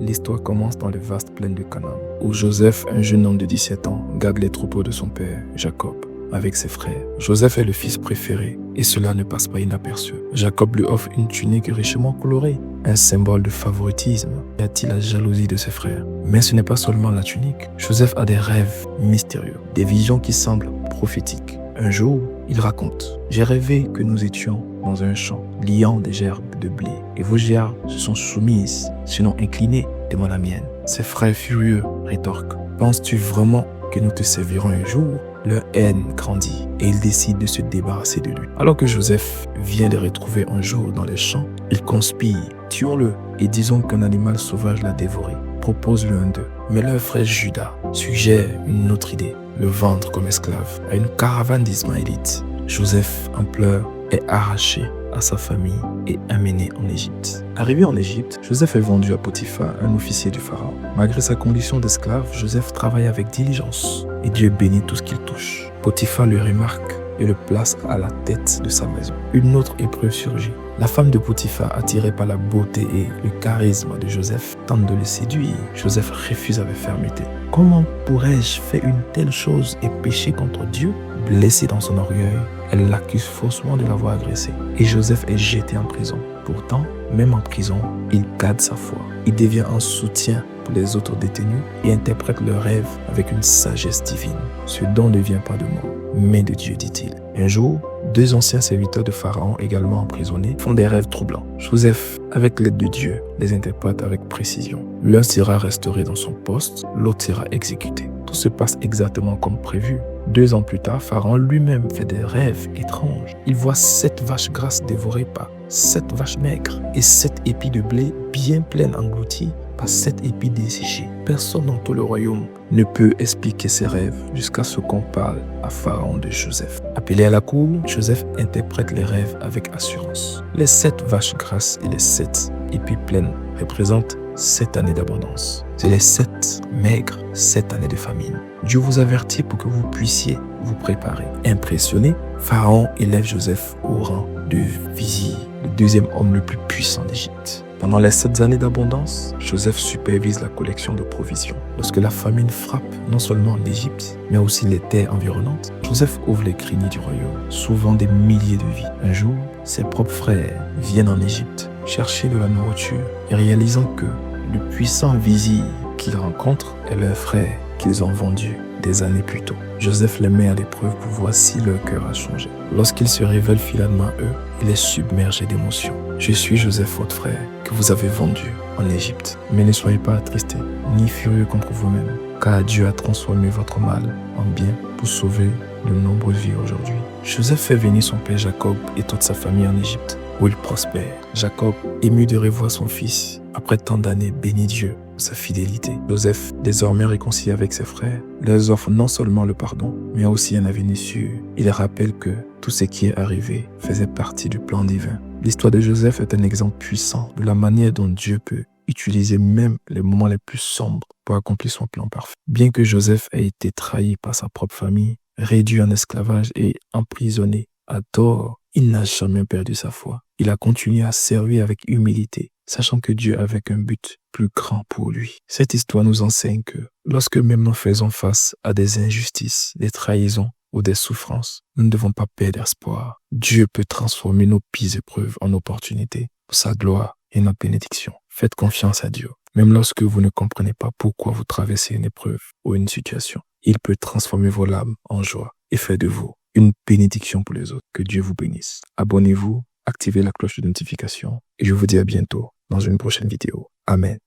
l'histoire commence dans les vastes plaines de Canaan, où Joseph, un jeune homme de 17 ans, garde les troupeaux de son père, Jacob, avec ses frères. Joseph est le fils préféré, et cela ne passe pas inaperçu. Jacob lui offre une tunique richement colorée, un symbole de favoritisme. Y a-t-il la jalousie de ses frères? Mais ce n'est pas seulement la tunique. Joseph a des rêves mystérieux, des visions qui semblent prophétiques. Un jour, il raconte: « J'ai rêvé que nous étions dans un champ, liant des gerbes de blé, et vos gerbes se sont soumises, sinon inclinées devant la mienne. » Ses frères furieux rétorquent: « Penses-tu vraiment que nous te servirons un jour ?» Leur haine grandit et ils décident de se débarrasser de lui. Alors que Joseph vient les retrouver un jour dans les champs, ils conspirent: « Tuons-le et disons qu'un animal sauvage l'a dévoré. » Propose l'un d'eux. Mais leur frère Judas suggère une autre idée: le vendre comme esclave à une caravane d'Ismaélites. Joseph, en pleurs, est arraché à sa famille et amené en Égypte. Arrivé en Égypte, Joseph est vendu à Potiphar, un officier du pharaon. Malgré sa condition d'esclave, Joseph travaille avec diligence et Dieu bénit tout ce qu'il touche. Potiphar le remarque et le place à la tête de sa maison. Une autre épreuve surgit. La femme de Potiphar, attirée par la beauté et le charisme de Joseph, tente de le séduire. Joseph refuse avec fermeté. « Comment pourrais-je faire une telle chose et pécher contre Dieu ?» Blessée dans son orgueil, elle l'accuse faussement de l'avoir agressé. Et Joseph est jeté en prison. Pourtant, même en prison, il garde sa foi. Il devient un soutien pour les autres détenus et interprète leurs rêves avec une sagesse divine. Ce don ne vient pas de moi, mais de Dieu, dit-il. Un jour, deux anciens serviteurs de Pharaon, également emprisonnés, font des rêves troublants. Joseph, avec l'aide de Dieu, les interprète avec précision. L'un sera restauré dans son poste, l'autre sera exécuté. Tout se passe exactement comme prévu. 2 ans plus tard, Pharaon lui-même fait des rêves étranges. Il voit 7 vaches grasses dévorées par 7 vaches maigres et 7 épis de blé bien pleines engloutis par 7 épis desséchés. Personne dans tout le royaume ne peut expliquer ses rêves jusqu'à ce qu'on parle à Pharaon de Joseph. Appelé à la cour, Joseph interprète les rêves avec assurance. Les 7 vaches grasses et les 7 épis pleines représentent 7 années d'abondance. C'est les 7 maigres, 7 années de famine. Dieu vous avertit pour que vous puissiez vous préparer. Impressionné, Pharaon élève Joseph au rang de vizir, le 2e homme le plus puissant d'Égypte. Pendant les 7 années d'abondance, Joseph supervise la collection de provisions. Lorsque la famine frappe non seulement l'Égypte, mais aussi les terres environnantes, Joseph ouvre les greniers du royaume, sauvant des milliers de vies. Un jour, ses propres frères viennent en Égypte chercher de la nourriture et réalisant que le puissant vizir qu'ils rencontrent est leur frère qu'ils ont vendu des années plus tôt. Joseph les met à l'épreuve pour voir si leur cœur a changé. Lorsqu'ils se révèlent finalement à eux, il est submergé d'émotions. « Je suis Joseph, votre frère, que vous avez vendu en Égypte. Mais ne soyez pas attristés, ni furieux contre vous-même, car Dieu a transformé votre mal en bien pour sauver de nombreuses vies aujourd'hui. » Joseph fait venir son père Jacob et toute sa famille en Égypte, où il prospère. Jacob, ému de revoir son fils, après tant d'années, bénit Dieu pour sa fidélité. Joseph, désormais réconcilié avec ses frères, leur offre non seulement le pardon, mais aussi un avenir sûr. Il rappelle que tout ce qui est arrivé faisait partie du plan divin. L'histoire de Joseph est un exemple puissant de la manière dont Dieu peut utiliser même les moments les plus sombres pour accomplir son plan parfait. Bien que Joseph ait été trahi par sa propre famille, réduit en esclavage et emprisonné à tort, il n'a jamais perdu sa foi. Il a continué à servir avec humilité, sachant que Dieu avait un but plus grand pour lui. Cette histoire nous enseigne que lorsque même nous faisons face à des injustices, des trahisons ou des souffrances, nous ne devons pas perdre espoir. Dieu peut transformer nos pires épreuves en opportunités pour sa gloire et notre bénédiction. Faites confiance à Dieu. Même lorsque vous ne comprenez pas pourquoi vous traversez une épreuve ou une situation, il peut transformer vos larmes en joie et faire de vous une bénédiction pour les autres. Que Dieu vous bénisse. Abonnez-vous, activez la cloche de notification et je vous dis à bientôt dans une prochaine vidéo. Amen.